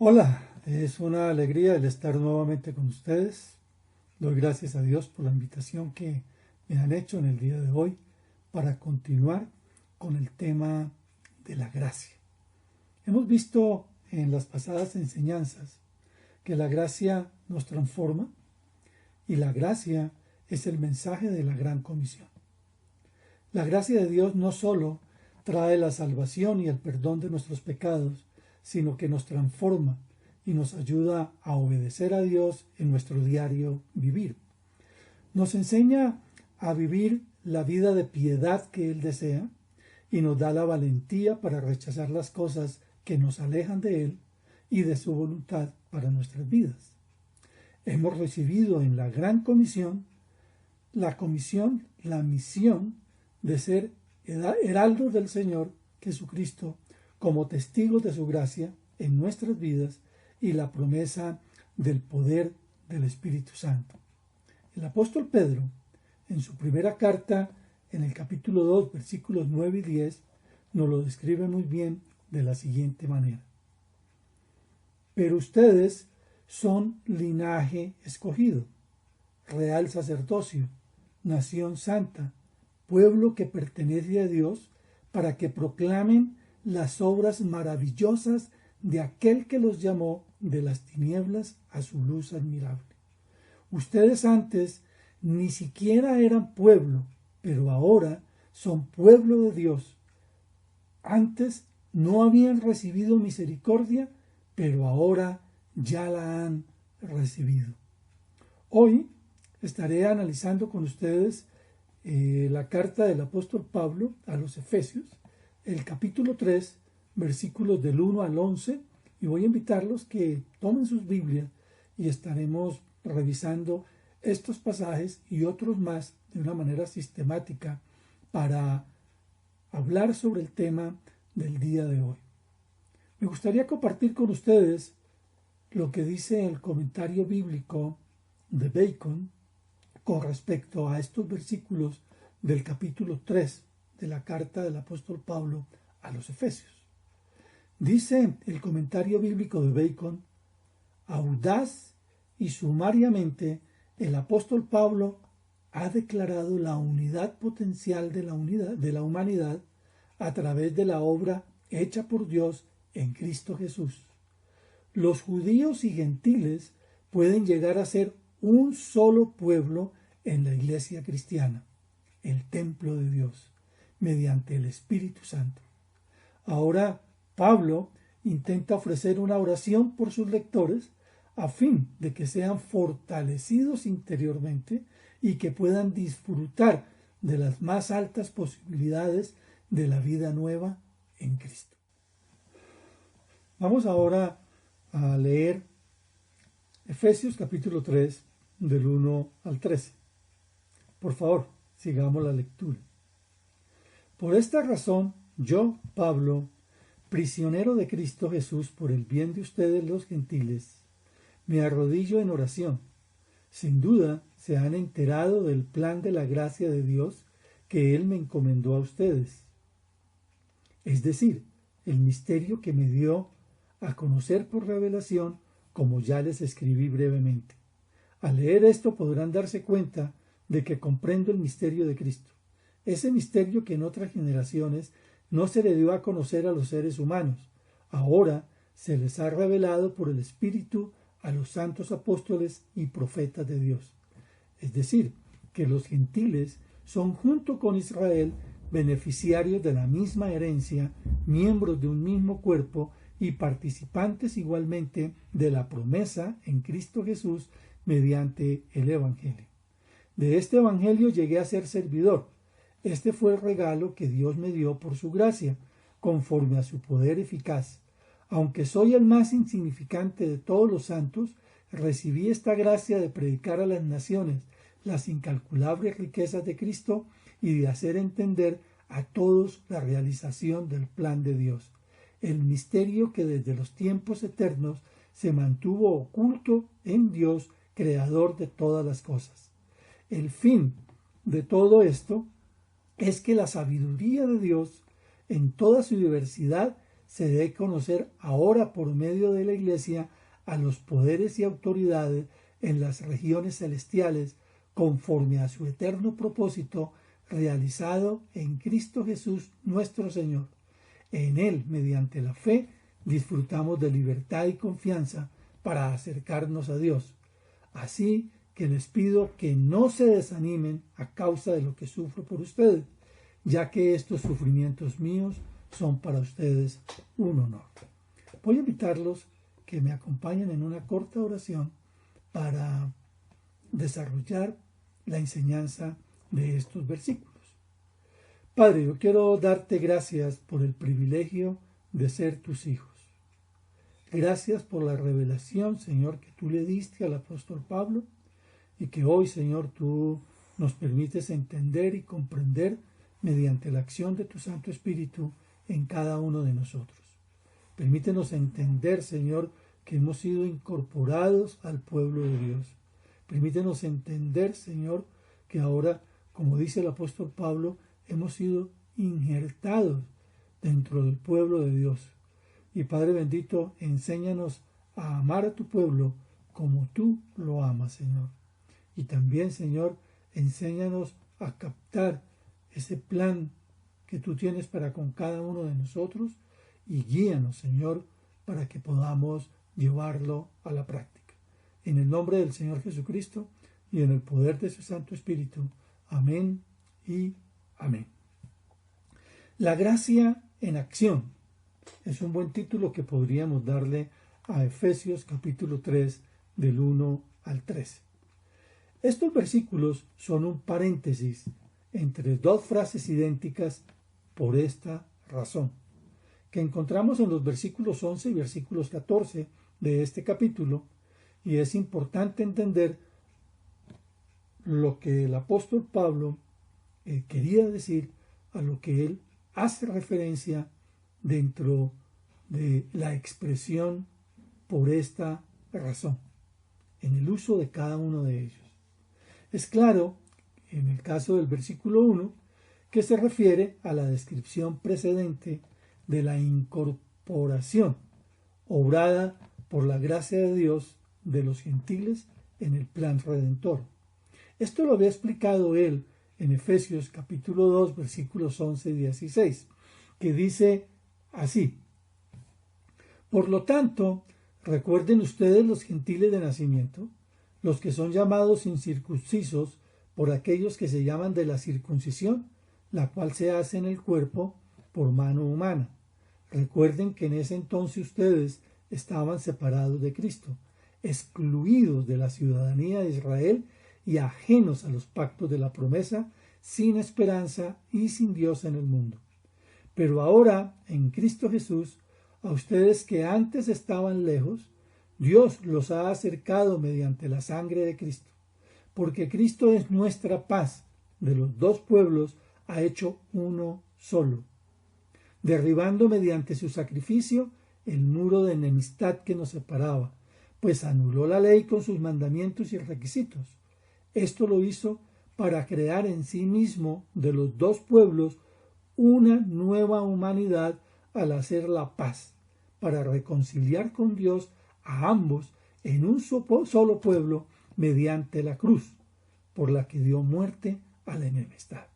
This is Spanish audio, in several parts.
Hola, es una alegría el estar nuevamente con ustedes. Doy gracias a Dios por la invitación que me han hecho en el día de hoy para continuar con el tema de la gracia. Hemos visto en las pasadas enseñanzas que la gracia nos transforma y la gracia es el mensaje de la gran comisión. La gracia de Dios no solo trae la salvación y el perdón de nuestros pecados, sino que nos transforma y nos ayuda a obedecer a Dios en nuestro diario vivir. Nos enseña a vivir la vida de piedad que Él desea y nos da la valentía para rechazar las cosas que nos alejan de Él y de su voluntad para nuestras vidas. Hemos recibido en la gran comisión la misión de ser heraldos del Señor Jesucristo como testigos de su gracia en nuestras vidas y la promesa del poder del Espíritu Santo. El apóstol Pedro, en su primera carta, en el capítulo 2, versículos 9 y 10, nos lo describe muy bien de la siguiente manera. Pero ustedes son linaje escogido, real sacerdocio, nación santa, pueblo que pertenece a Dios, para que proclamen las obras maravillosas de aquel que los llamó de las tinieblas a su luz admirable. Ustedes antes ni siquiera eran pueblo, pero ahora son pueblo de Dios. Antes no habían recibido misericordia, pero ahora ya la han recibido. Hoy estaré analizando con ustedes la carta del apóstol Pablo a los Efesios, el capítulo 3, versículos del 1 al 11, y voy a invitarlos que tomen sus Biblias y estaremos revisando estos pasajes y otros más de una manera sistemática para hablar sobre el tema del día de hoy. Me gustaría compartir con ustedes lo que dice el comentario bíblico de Bacon con respecto a estos versículos del capítulo 3 de la carta del apóstol Pablo a los Efesios. Dice el comentario bíblico de Bacon: audaz y sumariamente el apóstol Pablo ha declarado la unidad potencial de la humanidad a través de la obra hecha por Dios en Cristo Jesús. Los judíos y gentiles pueden llegar a ser un solo pueblo en la iglesia cristiana, el templo de Dios, mediante el Espíritu Santo. Ahora Pablo intenta ofrecer una oración por sus lectores a fin de que sean fortalecidos interiormente y que puedan disfrutar de las más altas posibilidades de la vida nueva en Cristo. Vamos ahora a leer Efesios capítulo 3 del 1 al 13. Por favor, sigamos la lectura. Por esta razón, yo, Pablo, prisionero de Cristo Jesús por el bien de ustedes los gentiles, me arrodillo en oración. Sin duda se han enterado del plan de la gracia de Dios que Él me encomendó a ustedes. Es decir, el misterio que me dio a conocer por revelación, como ya les escribí brevemente. Al leer esto podrán darse cuenta de que comprendo el misterio de Cristo, ese misterio que en otras generaciones no se le dio a conocer a los seres humanos. Ahora se les ha revelado por el Espíritu a los santos apóstoles y profetas de Dios. Es decir, que los gentiles son junto con Israel beneficiarios de la misma herencia, miembros de un mismo cuerpo y participantes igualmente de la promesa en Cristo Jesús mediante el Evangelio. De este Evangelio llegué a ser servidor. Este fue el regalo que Dios me dio por su gracia, conforme a su poder eficaz. Aunque soy el más insignificante de todos los santos, recibí esta gracia de predicar a las naciones las incalculables riquezas de Cristo y de hacer entender a todos la realización del plan de Dios, el misterio que desde los tiempos eternos se mantuvo oculto en Dios, creador de todas las cosas. El fin de todo esto es que la sabiduría de Dios, en toda su diversidad, se dé conocer ahora por medio de la Iglesia a los poderes y autoridades en las regiones celestiales, conforme a su eterno propósito realizado en Cristo Jesús nuestro Señor. En Él, mediante la fe, disfrutamos de libertad y confianza para acercarnos a Dios. Así que les pido que no se desanimen a causa de lo que sufro por ustedes, ya que estos sufrimientos míos son para ustedes un honor. Voy a invitarlos que me acompañen en una corta oración para desarrollar la enseñanza de estos versículos. Padre, yo quiero darte gracias por el privilegio de ser tus hijos. Gracias por la revelación, Señor, que tú le diste al apóstol Pablo y que hoy, Señor, tú nos permites entender y comprender mediante la acción de tu Santo Espíritu en cada uno de nosotros. Permítenos entender, Señor, que hemos sido incorporados al pueblo de Dios. Permítenos entender, Señor, que ahora, como dice el apóstol Pablo, hemos sido injertados dentro del pueblo de Dios. Y Padre bendito, enséñanos a amar a tu pueblo como tú lo amas, Señor. Y también, Señor, enséñanos a captar ese plan que tú tienes para con cada uno de nosotros y guíanos, Señor, para que podamos llevarlo a la práctica. En el nombre del Señor Jesucristo y en el poder de su Santo Espíritu. Amén y amén. La gracia en acción es un buen título que podríamos darle a Efesios capítulo 3 del 1 al 13. Estos versículos son un paréntesis entre dos frases idénticas por esta razón, que encontramos en los versículos 11 y versículos 14 de este capítulo, y es importante entender lo que el apóstol Pablo quería decir a lo que él hace referencia dentro de la expresión por esta razón, en el uso de cada uno de ellos. Es claro, en el caso del versículo 1, que se refiere a la descripción precedente de la incorporación obrada por la gracia de Dios de los gentiles en el plan redentor. Esto lo había explicado él en Efesios capítulo 2 versículos 11 y 16, que dice así: por lo tanto, recuerden ustedes los gentiles de nacimiento, los que son llamados incircuncisos por aquellos que se llaman de la circuncisión, la cual se hace en el cuerpo por mano humana. Recuerden que en ese entonces ustedes estaban separados de Cristo, excluidos de la ciudadanía de Israel y ajenos a los pactos de la promesa, sin esperanza y sin Dios en el mundo. Pero ahora, en Cristo Jesús, a ustedes que antes estaban lejos, Dios los ha acercado mediante la sangre de Cristo, porque Cristo es nuestra paz, de los dos pueblos ha hecho uno solo, derribando mediante su sacrificio el muro de enemistad que nos separaba, pues anuló la ley con sus mandamientos y requisitos. Esto lo hizo para crear en sí mismo de los dos pueblos una nueva humanidad al hacer la paz, para reconciliar con Dios a ambos en un solo pueblo mediante la cruz, por la que dio muerte a la enemistad.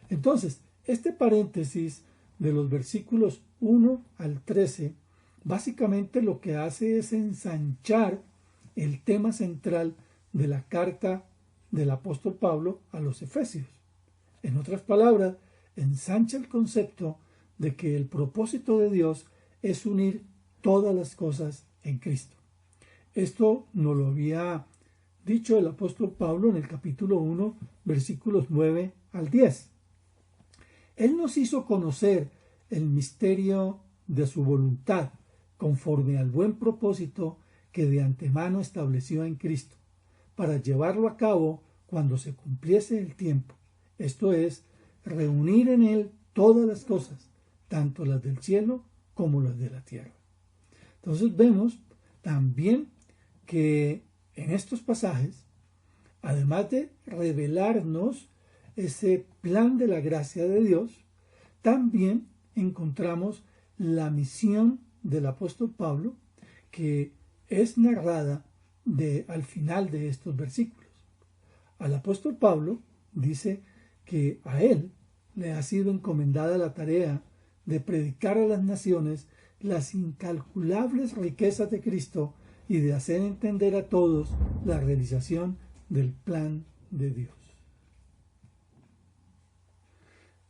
Entonces, este paréntesis de los versículos 1 al 13, básicamente lo que hace es ensanchar el tema central de la carta del apóstol Pablo a los Efesios. En otras palabras, ensancha el concepto de que el propósito de Dios es unir todas las cosas en Cristo. Esto nos lo había dicho el apóstol Pablo en el capítulo 1, versículos 9 al 10. Él nos hizo conocer el misterio de su voluntad, conforme al buen propósito que de antemano estableció en Cristo, para llevarlo a cabo cuando se cumpliese el tiempo, esto es, reunir en él todas las cosas, tanto las del cielo como las de la tierra. Entonces vemos también que en estos pasajes, además de revelarnos ese plan de la gracia de Dios, también encontramos la misión del apóstol Pablo, que es narrada al final de estos versículos. Al apóstol Pablo dice que a él le ha sido encomendada la tarea de predicar a las naciones las incalculables riquezas de Cristo y de hacer entender a todos la realización del plan de Dios.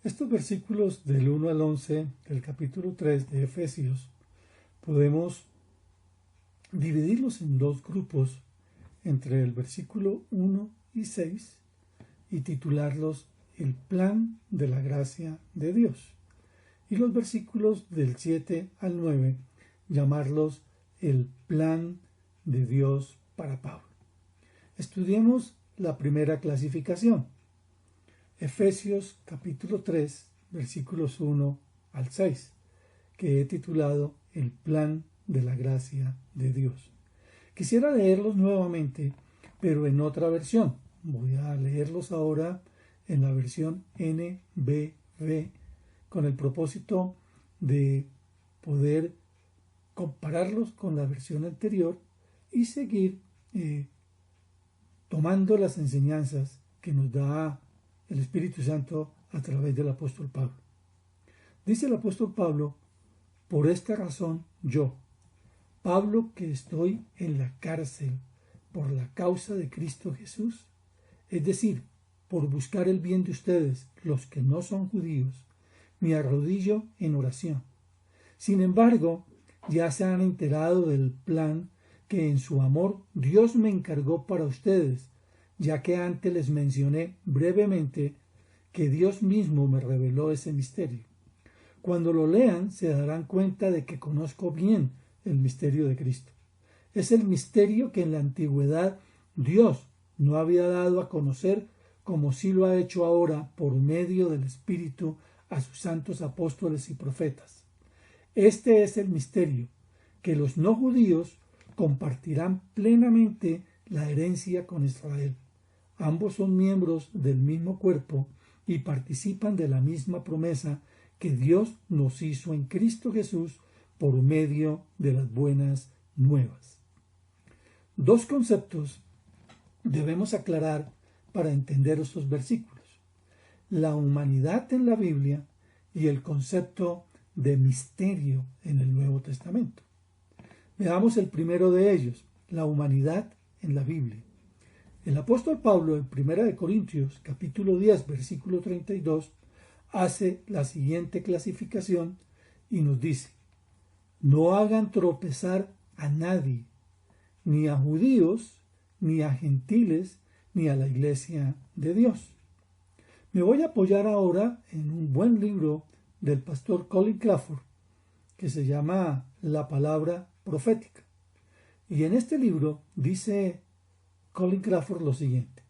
Estos versículos del 1 al 11 del capítulo 3 de Efesios podemos dividirlos en dos grupos entre el versículo 1 y 6 y titularlos el plan de la gracia de Dios, y los versículos del 7 al 9 llamarlos el plan de Dios para Pablo. Estudiemos la primera clasificación. Efesios capítulo 3, versículos 1 al 6, que he titulado el plan de la gracia de Dios. Quisiera leerlos nuevamente, pero en otra versión. Voy a leerlos ahora en la versión NBV, con el propósito de poder compararlos con la versión anterior y seguir tomando las enseñanzas que nos da el Espíritu Santo a través del apóstol Pablo. Dice el apóstol Pablo: por esta razón yo, Pablo, que estoy en la cárcel por la causa de Cristo Jesús, es decir, por buscar el bien de ustedes, los que no son judíos, me arrodillo en oración. Sin embargo, ya se han enterado del plan que en su amor Dios me encargó para ustedes, ya que antes les mencioné brevemente que Dios mismo me reveló ese misterio. Cuando lo lean se darán cuenta de que conozco bien el misterio de Cristo. Es el misterio que en la antigüedad Dios no había dado a conocer, como sí lo ha hecho ahora por medio del Espíritu a sus santos apóstoles y profetas. Este es el misterio, que los no judíos compartirán plenamente la herencia con Israel. Ambos son miembros del mismo cuerpo y participan de la misma promesa que Dios nos hizo en Cristo Jesús por medio de las buenas nuevas. Dos conceptos debemos aclarar para entender estos versículos: la humanidad en la Biblia y el concepto de misterio en el Nuevo Testamento. Veamos el primero de ellos, la humanidad en la Biblia. El apóstol Pablo en 1 Corintios capítulo 10 versículo 32 hace la siguiente clasificación y nos dice: no hagan tropezar a nadie, ni a judíos, ni a gentiles, ni a la iglesia de Dios. Me voy a apoyar ahora en un buen libro del pastor Colin Crawford que se llama La Palabra Profética. Y en este libro dice Colin Crawford lo siguiente: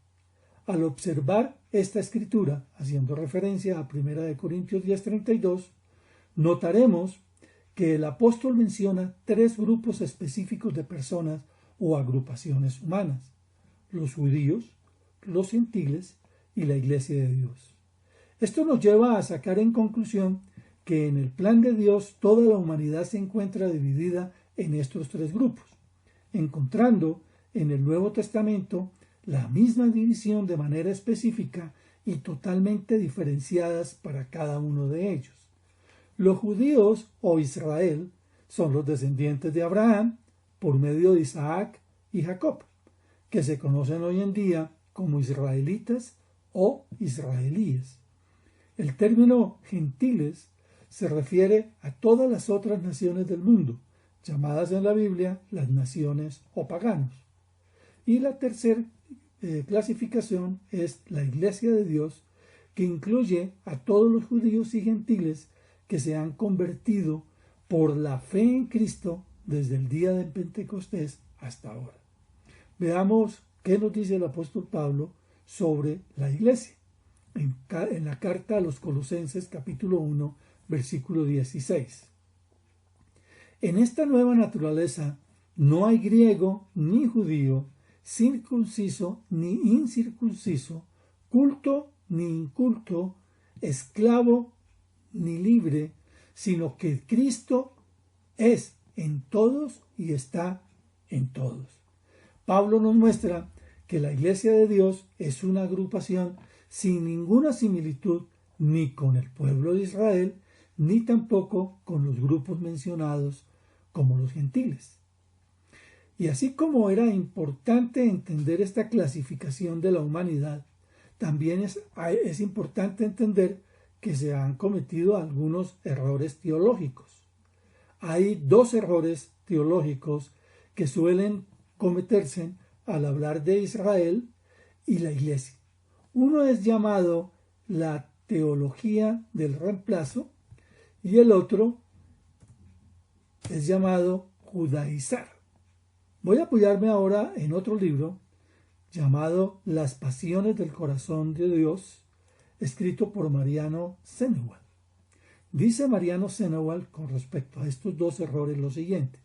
al observar esta escritura, haciendo referencia a 1 Corintios 10:32, notaremos que el apóstol menciona tres grupos específicos de personas o agrupaciones humanas: los judíos, los gentiles y la iglesia de Dios. Esto nos lleva a sacar en conclusión que en el plan de Dios toda la humanidad se encuentra dividida en estos tres grupos, encontrando en el Nuevo Testamento la misma división de manera específica y totalmente diferenciadas para cada uno de ellos. Los judíos o Israel son los descendientes de Abraham por medio de Isaac y Jacob, que se conocen hoy en día como israelitas o israelíes. El término gentiles se refiere a todas las otras naciones del mundo, llamadas en la Biblia las naciones o paganos. Y la tercera clasificación es la Iglesia de Dios, que incluye a todos los judíos y gentiles que se han convertido por la fe en Cristo desde el día de Pentecostés hasta ahora. Veamos qué nos dice el apóstol Pablo sobre la Iglesia en la carta a los Colosenses capítulo 1 versículo 16. En esta nueva naturaleza no hay griego ni judío, circunciso ni incircunciso, culto ni inculto, esclavo ni libre, sino que Cristo es en todos y está en todos. Pablo nos muestra que la Iglesia de Dios es una agrupación sin ninguna similitud ni con el pueblo de Israel, ni tampoco con los grupos mencionados como los gentiles. Y así como era importante entender esta clasificación de la humanidad, también es importante entender que se han cometido algunos errores teológicos. Hay dos errores teológicos que suelen cometerse al hablar de Israel y la Iglesia. Uno es llamado la teología del reemplazo y el otro es llamado judaizar. Voy a apoyarme ahora en otro libro llamado Las Pasiones del Corazón de Dios, escrito por Mariano Sennewald. Dice Mariano Sennewald con respecto a estos dos errores lo siguiente: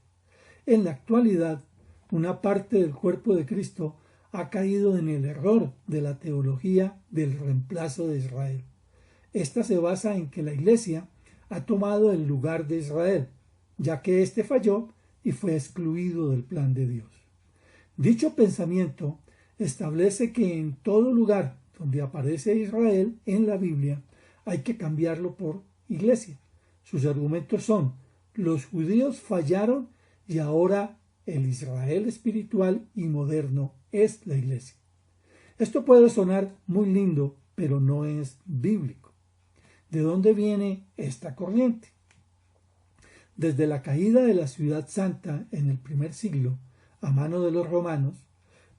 en la actualidad, una parte del cuerpo de Cristo ha caído en el error de la teología del reemplazo de Israel. Esta se basa en que la Iglesia ha tomado el lugar de Israel, ya que éste falló y fue excluido del plan de Dios. Dicho pensamiento establece que en todo lugar donde aparece Israel en la Biblia hay que cambiarlo por Iglesia. Sus argumentos son: los judíos fallaron y ahora el Israel espiritual y moderno es la Iglesia. Esto puede sonar muy lindo, pero no es bíblico. ¿De dónde viene esta corriente? Desde la caída de la ciudad santa en el primer siglo, a mano de los romanos,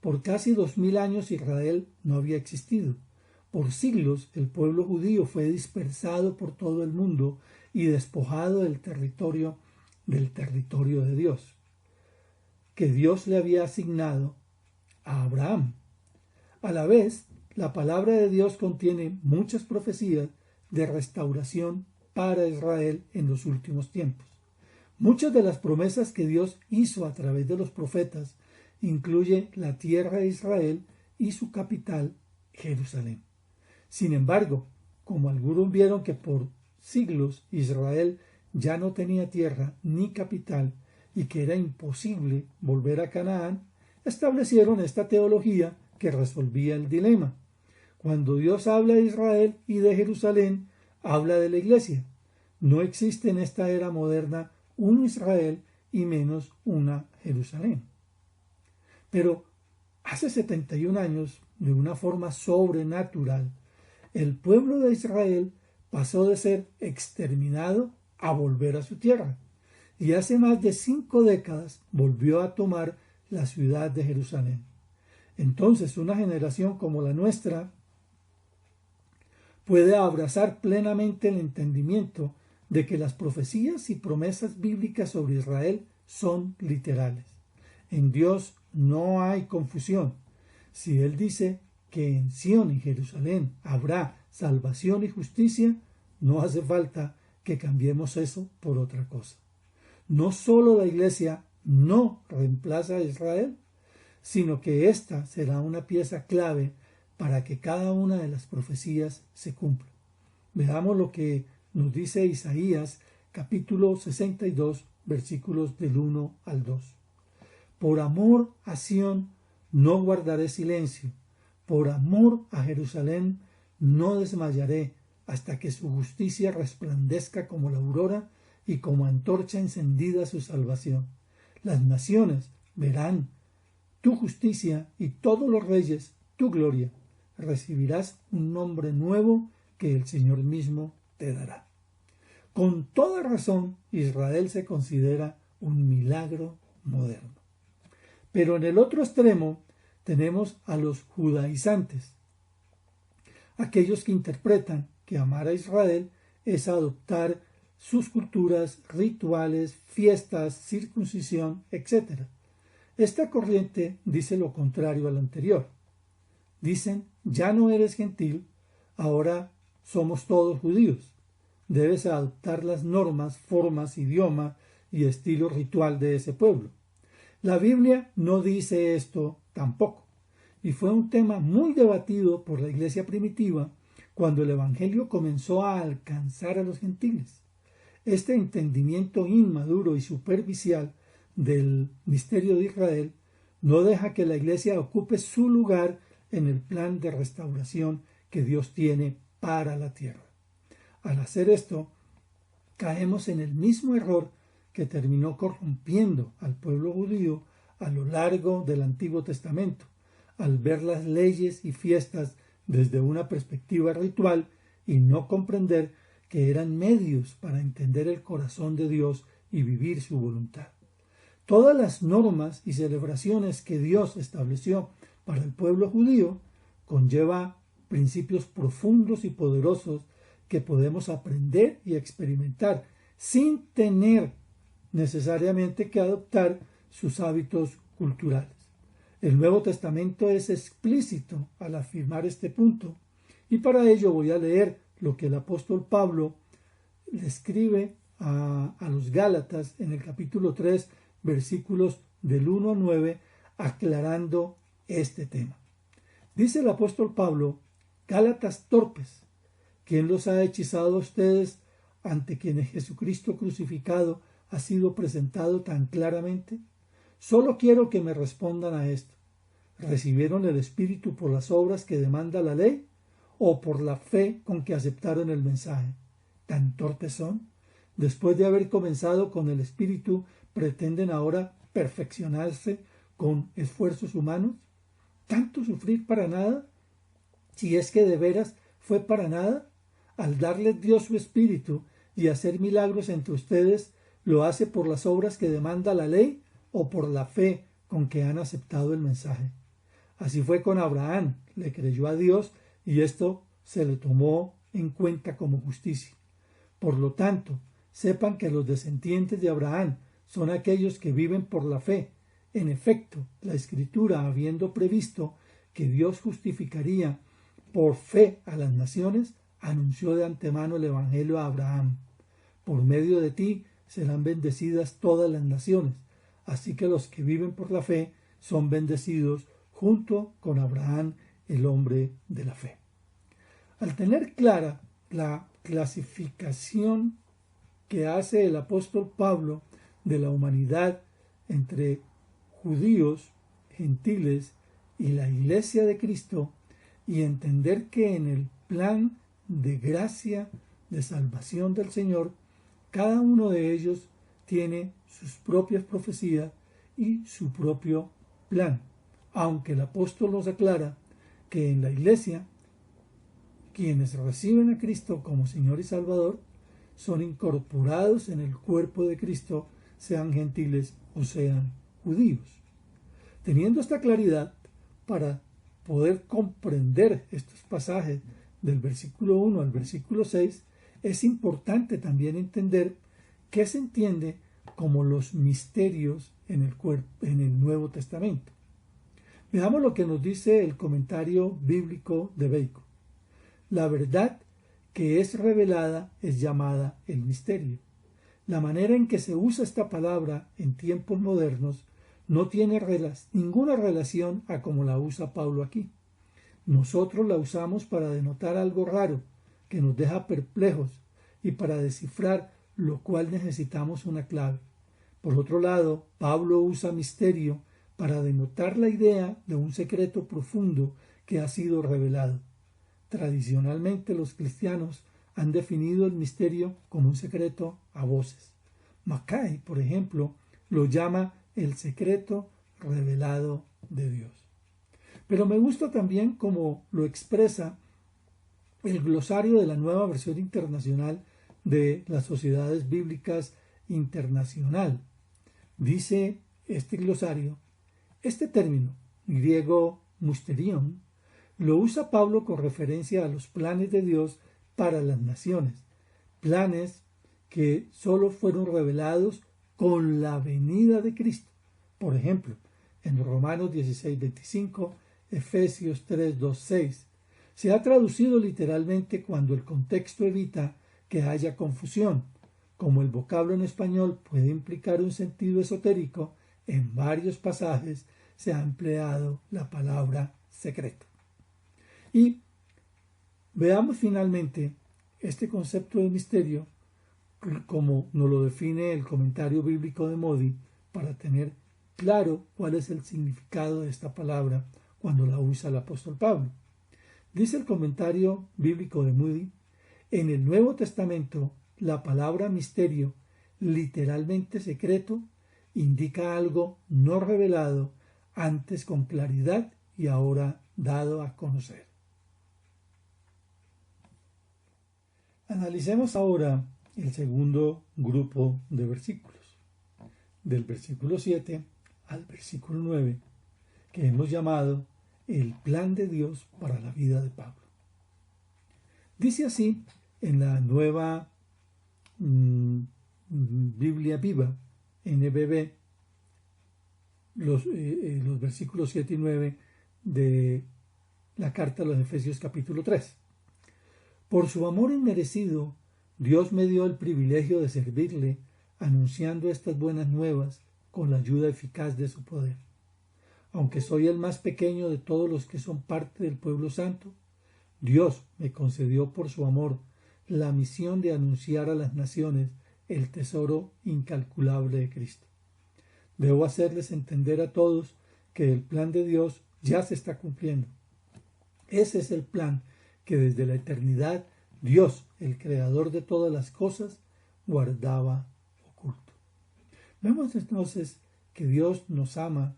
por casi 2000 años Israel no había existido. Por siglos el pueblo judío fue dispersado por todo el mundo y despojado del territorio de Dios, que Dios le había asignado a Abraham. A la vez, la palabra de Dios contiene muchas profecías de restauración para Israel en los últimos tiempos. Muchas de las promesas que Dios hizo a través de los profetas incluye la tierra de Israel y su capital, Jerusalén. Sin embargo, como algunos vieron que por siglos Israel ya no tenía tierra ni capital y que era imposible volver a Canaán, establecieron esta teología que resolvía el dilema. Cuando Dios habla de Israel y de Jerusalén, habla de la Iglesia. No existe en esta era moderna un Israel y menos una Jerusalén. Pero hace 71 años, de una forma sobrenatural, el pueblo de Israel pasó de ser exterminado a volver a su tierra, y hace más de 5 décadas volvió a tomar la ciudad de Jerusalén. Entonces, una generación como la nuestra puede abrazar plenamente el entendimiento de que las profecías y promesas bíblicas sobre Israel son literales. En Dios no hay confusión. Si Él dice que en Sión y Jerusalén habrá salvación y justicia, no hace falta que cambiemos eso por otra cosa. No solo la Iglesia no reemplaza a Israel, sino que ésta será una pieza clave para que cada una de las profecías se cumpla. Veamos lo que nos dice Isaías capítulo 62, versículos del 1 al 2. Por amor a Sión no guardaré silencio, por amor a Jerusalén no desmayaré, hasta que su justicia resplandezca como la aurora y como antorcha encendida su salvación. Las naciones verán tu justicia y todos los reyes tu gloria. Recibirás un nombre nuevo que el Señor mismo te dará. Con toda razón, Israel se considera un milagro moderno. Pero en el otro extremo tenemos a los judaizantes, aquellos que interpretan que amar a Israel es adoptar sus culturas, rituales, fiestas, circuncisión, etc. Esta corriente dice lo contrario al anterior. Dicen: ya no eres gentil, ahora somos todos judíos. Debes adoptar las normas, formas, idioma y estilo ritual de ese pueblo. La Biblia no dice esto tampoco, y fue un tema muy debatido por la iglesia primitiva cuando el Evangelio comenzó a alcanzar a los gentiles. Este entendimiento inmaduro y superficial del misterio de Israel no deja que la Iglesia ocupe su lugar en el plan de restauración que Dios tiene para la tierra. Al hacer esto, caemos en el mismo error que terminó corrompiendo al pueblo judío a lo largo del Antiguo Testamento, al ver las leyes y fiestas desde una perspectiva ritual y no comprender que eran medios para entender el corazón de Dios y vivir su voluntad. Todas las normas y celebraciones que Dios estableció para el pueblo judío conlleva principios profundos y poderosos que podemos aprender y experimentar sin tener necesariamente que adoptar sus hábitos culturales. El Nuevo Testamento es explícito al afirmar este punto, y para ello voy a leer lo que el apóstol Pablo le escribe a los Gálatas en el capítulo 3, versículos del 1 al 9, aclarando este tema. Dice el apóstol Pablo: Gálatas torpes, ¿quién los ha hechizado a ustedes ante quienes Jesucristo crucificado ha sido presentado tan claramente? Solo quiero que me respondan a esto. ¿Recibieron el Espíritu por las obras que demanda la ley o por la fe con que aceptaron el mensaje? ¿Tan torpes son? Después de haber comenzado con el Espíritu, ¿pretenden ahora perfeccionarse con esfuerzos humanos? ¿Tanto sufrir para nada? Si es que de veras fue para nada, al darles Dios su Espíritu y hacer milagros entre ustedes, ¿lo hace por las obras que demanda la ley o por la fe con que han aceptado el mensaje? Así fue con Abraham, le creyó a Dios y esto se le tomó en cuenta como justicia. Por lo tanto, sepan que los descendientes de Abraham son aquellos que viven por la fe. En efecto, la Escritura, habiendo previsto que Dios justificaría por fe a las naciones, anunció de antemano el Evangelio a Abraham. Por medio de ti serán bendecidas todas las naciones. Así que los que viven por la fe son bendecidos junto con Abraham, el hombre de la fe. Al tener clara la clasificación que hace el apóstol Pablo de la humanidad entre judíos, gentiles y la Iglesia de Cristo, y entender que en el plan de gracia, de salvación del Señor, cada uno de ellos tiene sus propias profecías y su propio plan, aunque el apóstol nos aclara que en la Iglesia quienes reciben a Cristo como Señor y Salvador son incorporados en el cuerpo de Cristo, sean gentiles o sean judíos. Teniendo esta claridad, para poder comprender estos pasajes del versículo 1 al versículo 6, es importante también entender qué se entiende como los misterios en el Nuevo Testamento. Veamos lo que nos dice el comentario bíblico de Bacon. La verdad que es revelada es llamada el misterio. La manera en que se usa esta palabra en tiempos modernos no tiene ninguna relación a como la usa Pablo aquí. Nosotros la usamos para denotar algo raro que nos deja perplejos y para descifrar lo cual necesitamos una clave. Por otro lado, Pablo usa misterio para denotar la idea de un secreto profundo que ha sido revelado. Tradicionalmente los cristianos han definido el misterio como un secreto a voces. Mackay, por ejemplo, lo llama el secreto revelado de Dios. Pero me gusta también como lo expresa el glosario de la Nueva Versión Internacional de las Sociedades Bíblicas Internacional. Dice este glosario: este término, griego mysterion, lo usa Pablo con referencia a los planes de Dios para las naciones, planes que solo fueron revelados con la venida de Cristo. Por ejemplo, en Romanos 16:25, Efesios 3:2-6, se ha traducido literalmente cuando el contexto evita que haya confusión. Como el vocablo en español puede implicar un sentido esotérico, en varios pasajes se ha empleado la palabra secreto. Y veamos finalmente este concepto de misterio como nos lo define el comentario bíblico de Moody, para tener claro cuál es el significado de esta palabra cuando la usa el apóstol Pablo. Dice el comentario bíblico de Moody: en el Nuevo Testamento, la palabra misterio, literalmente secreto, indica algo no revelado antes con claridad y ahora dado a conocer. Analicemos ahora el segundo grupo de versículos, del versículo 7 al versículo 9, que hemos llamado el plan de Dios para la vida de Pablo. Dice así en la nueva Biblia Viva, NBV, los versículos 7 y 9 de la carta a los Efesios capítulo 3. Por su amor inmerecido, Dios me dio el privilegio de servirle, anunciando estas buenas nuevas con la ayuda eficaz de su poder. Aunque soy el más pequeño de todos los que son parte del pueblo santo, Dios me concedió por su amor la misión de anunciar a las naciones el tesoro incalculable de Cristo. Debo hacerles entender a todos que el plan de Dios ya se está cumpliendo. Ese es el plan que desde la eternidad Dios, el creador de todas las cosas, guardaba oculto. Vemos entonces que Dios nos ama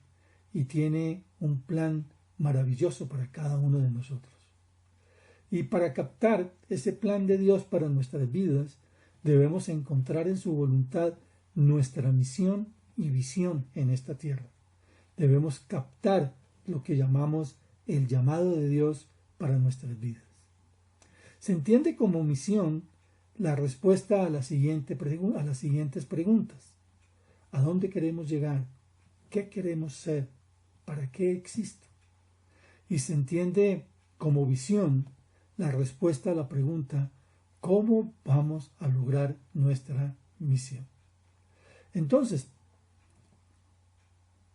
y tiene un plan maravilloso para cada uno de nosotros. Y para captar ese plan de Dios para nuestras vidas, debemos encontrar en su voluntad nuestra misión y visión en esta tierra. Debemos captar lo que llamamos el llamado de Dios para nuestras vidas. Se entiende como misión la respuesta a las siguientes preguntas. ¿A dónde queremos llegar? ¿Qué queremos ser? ¿Para qué existo? Y se entiende como visión la respuesta a la pregunta: ¿cómo vamos a lograr nuestra misión? Entonces,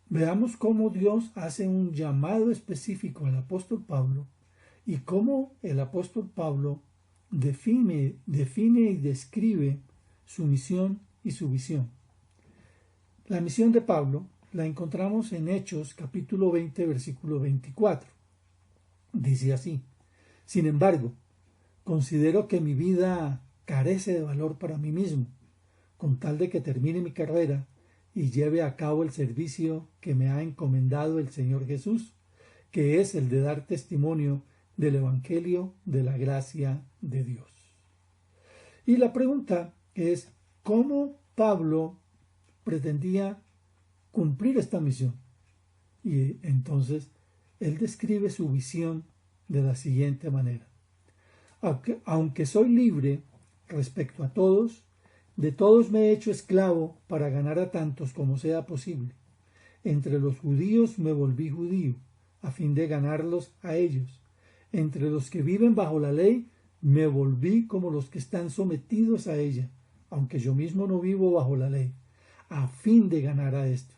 veamos cómo Dios hace un llamado específico al apóstol Pablo y cómo el apóstol Pablo define y describe su misión y su visión. La misión de Pablo la encontramos en Hechos capítulo 20, versículo 24. Dice así: sin embargo, considero que mi vida carece de valor para mí mismo, con tal de que termine mi carrera y lleve a cabo el servicio que me ha encomendado el Señor Jesús, que es el de dar testimonio del Evangelio de la gracia de Dios. Y la pregunta es: ¿cómo Pablo pretendía cumplir esta misión? Y entonces él describe su visión de la siguiente manera: aunque soy libre respecto a todos, de todos me he hecho esclavo para ganar a tantos como sea posible. Entre los judíos me volví judío, a fin de ganarlos a ellos. Entre los que viven bajo la ley me volví como los que están sometidos a ella, aunque yo mismo no vivo bajo la ley, a fin de ganar a estos.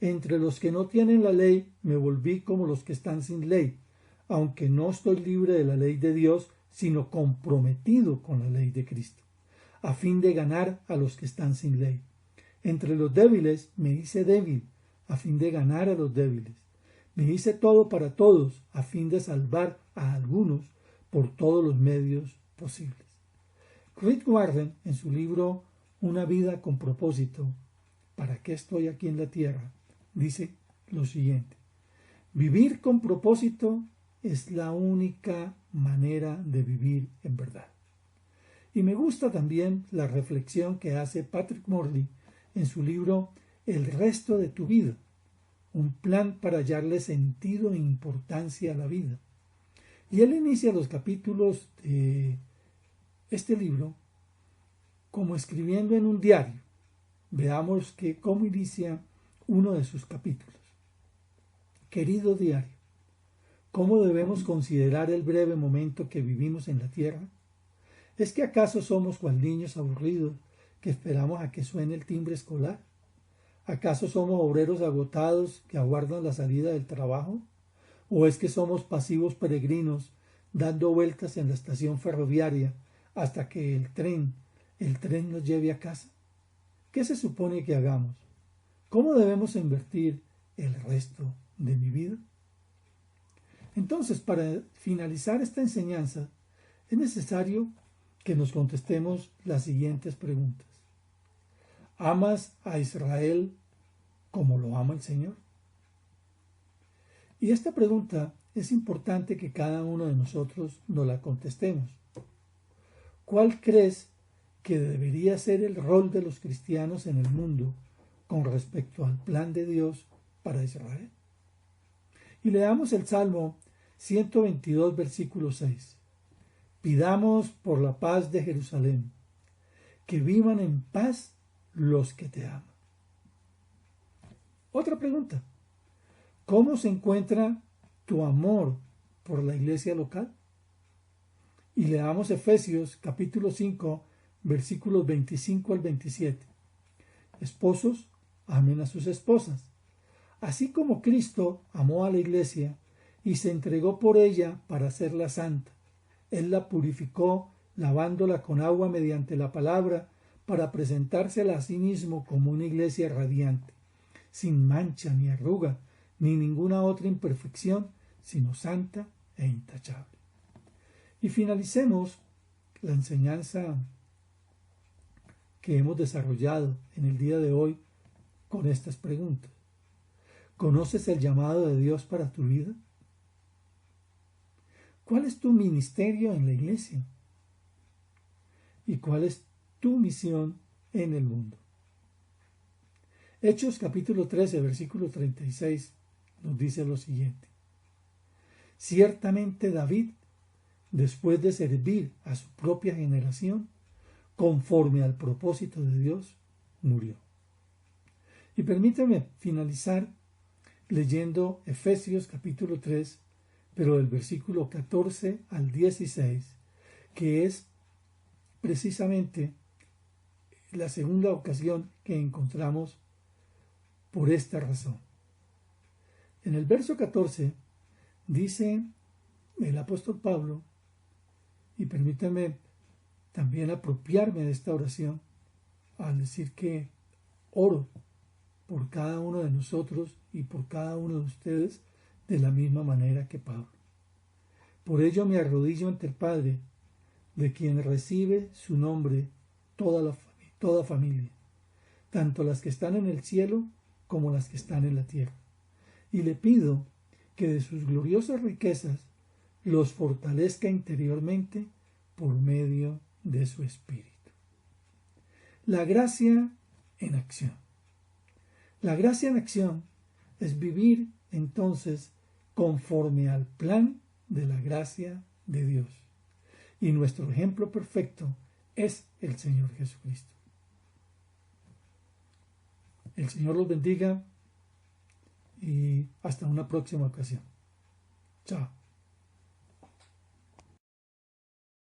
Entre los que no tienen la ley me volví como los que están sin ley, aunque no estoy libre de la ley de Dios, sino comprometido con la ley de Cristo, a fin de ganar a los que están sin ley. Entre los débiles me hice débil, a fin de ganar a los débiles. Me hice todo para todos, a fin de salvar a algunos por todos los medios posibles. Rick Warren, en su libro Una vida con propósito, ¿para qué estoy aquí en la tierra?, dice lo siguiente: vivir con propósito es la única manera de vivir en verdad. Y me gusta también la reflexión que hace Patrick Morley en su libro El resto de tu vida, un plan para hallarle sentido e importancia a la vida. Y él inicia los capítulos de este libro como escribiendo en un diario. Veamos cómo inicia uno de sus capítulos. Querido diario, ¿cómo debemos considerar el breve momento que vivimos en la tierra? ¿Es que acaso somos cual niños aburridos que esperamos a que suene el timbre escolar? ¿Acaso somos obreros agotados que aguardan la salida del trabajo? ¿O es que somos pasivos peregrinos dando vueltas en la estación ferroviaria hasta que el tren el tren nos lleve a casa? ¿Qué se supone que hagamos? ¿Cómo debemos invertir el resto de mi vida? Entonces, para finalizar esta enseñanza, es necesario que nos contestemos las siguientes preguntas. ¿Amas a Israel como lo ama el Señor? Y esta pregunta es importante que cada uno de nosotros nos la contestemos. ¿Cuál crees que debería ser el rol de los cristianos en el mundo con respecto al plan de Dios para Israel? Y leamos el Salmo 122, versículo 6. Pidamos por la paz de Jerusalén, que vivan en paz los que te aman. Otra pregunta. ¿Cómo se encuentra tu amor por la iglesia local? Y leamos Efesios capítulo 5, versículos 25 al 27. Esposos, amen a sus esposas, así como Cristo amó a la iglesia y se entregó por ella para hacerla santa. Él la purificó, lavándola con agua mediante la palabra, para presentársela a sí mismo como una iglesia radiante, sin mancha ni arruga, ni ninguna otra imperfección, sino santa e intachable. Y finalicemos la enseñanza que hemos desarrollado en el día de hoy con estas preguntas. ¿Conoces el llamado de Dios para tu vida? ¿Cuál es tu ministerio en la iglesia? ¿Y cuál es tu misión en el mundo? Hechos capítulo 13, versículo 36 nos dice lo siguiente. Ciertamente David, después de servir a su propia generación, conforme al propósito de Dios, murió. Y permítame finalizar leyendo Efesios capítulo 3, pero del versículo 14 al 16, que es precisamente la segunda ocasión que encontramos por esta razón. En el verso 14 dice el apóstol Pablo, y permítame también apropiarme de esta oración al decir que oro por cada uno de nosotros y por cada uno de ustedes de la misma manera que Pablo. Por ello me arrodillo ante el Padre, de quien recibe su nombre toda familia, tanto las que están en el cielo como las que están en la tierra. Y le pido que de sus gloriosas riquezas los fortalezca interiormente por medio de su Espíritu. La gracia en acción. La gracia en acción es vivir entonces conforme al plan de la gracia de Dios. Y nuestro ejemplo perfecto es el Señor Jesucristo. El Señor los bendiga y hasta una próxima ocasión. Chao.